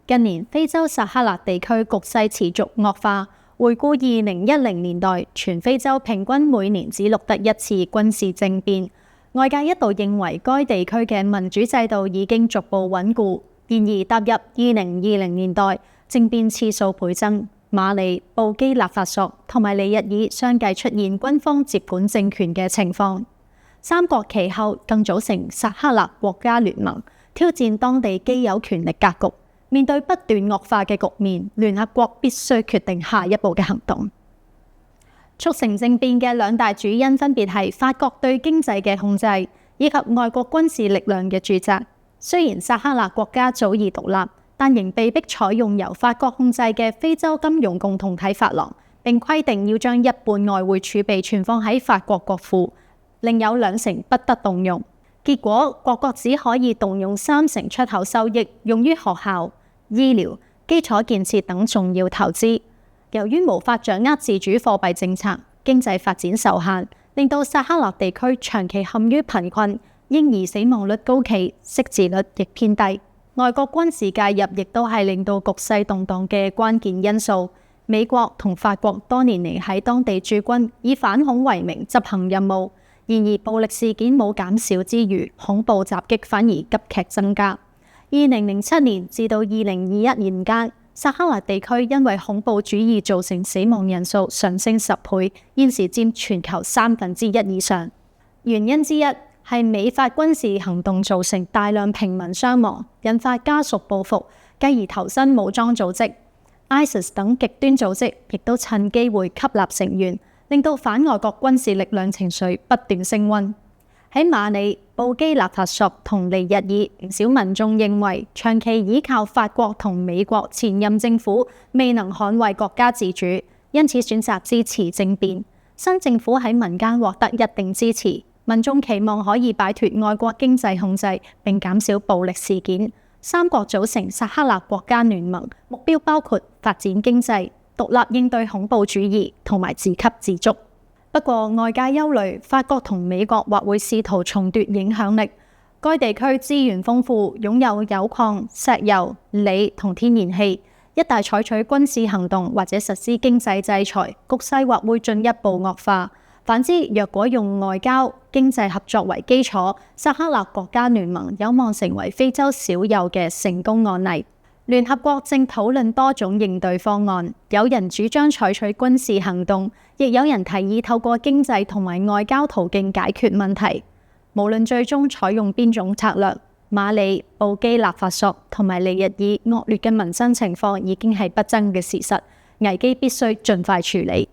近年非洲撒哈拉地區局勢持續惡化。回顧2010年代，全非洲平均每年只錄得一次軍事政變。外界一度認為該地區嘅民主制度已經逐步穩固。然而踏入2020年代，政變次數倍增，馬里、布基納法索同埋尼日爾相繼出現軍方接管政權嘅情況。三國其後更組成撒哈拉國家聯盟，挑戰當地既有權力格局。面對不斷惡化嘅局面，聯合國必須決定下一步嘅行動。促成政變嘅兩大主因分別係法國對經濟嘅控制，以及外國軍事力量嘅駐紮。雖然撒哈拉國家早已獨立，但仍被迫採用由法國控制嘅非洲金融共同體法郎，並規定要將一半外匯儲備存放喺法國國庫，另有2成不得動用。結果各國只可以動用3成出口收益用於學校、醫療、基礎建設等重要投資。由於無法掌握自主貨幣政策，經濟發展受限，令到撒哈拉地區長期陷於貧困，嬰兒死亡率高企，識字率亦偏低。外國軍事介入亦都係令到局勢動盪嘅關鍵因素。美國同法國多年嚟喺當地駐軍，以反恐為名執行任務。然而暴力事件冇減少之餘，恐怖襲擊反而急劇增加。2007年至到2021年間，撒哈拉地區因為恐怖主義造成死亡人數上升10倍，現時佔全球1/3以上。原因之一係美法軍事行動造成大量平民傷亡，引發家屬報復，繼而投身武裝組織。ISIS 等極端組織亦都趁機會吸納成員，令到反外國軍事力量情緒不斷升溫。喺馬里、布基納法索同尼日爾，唔少民眾認為長期依靠法國同美國前任政府未能捍衛國家自主，因此選擇支持政變。新政府喺民間獲得一定支持，民眾期望可以擺脫外國經濟控制，並減少暴力事件。三國組成撒哈拉國家聯盟，目標包括發展經濟、獨立應對恐怖主義同埋自給自足。不過外界憂慮法國同美國或會試圖重奪影響力。該地區資源豐富，擁有鈾礦、石油、鋰同天然氣。一旦採取軍事行動或者實施經濟制裁，局勢或會進一步惡化。反之，若果用外交、經濟合作為基礎，撒哈拉國家聯盟有望成為非洲少有嘅成功案例。聯合國正討論多種應對方案，有人主張採取軍事行動，亦有人提議透過經濟同埋外交途徑解決問題。無論最終採用邊種策略，馬里、布基納法索同埋尼日爾惡劣嘅民生情況已經係不爭嘅事實，危機必須盡快處理。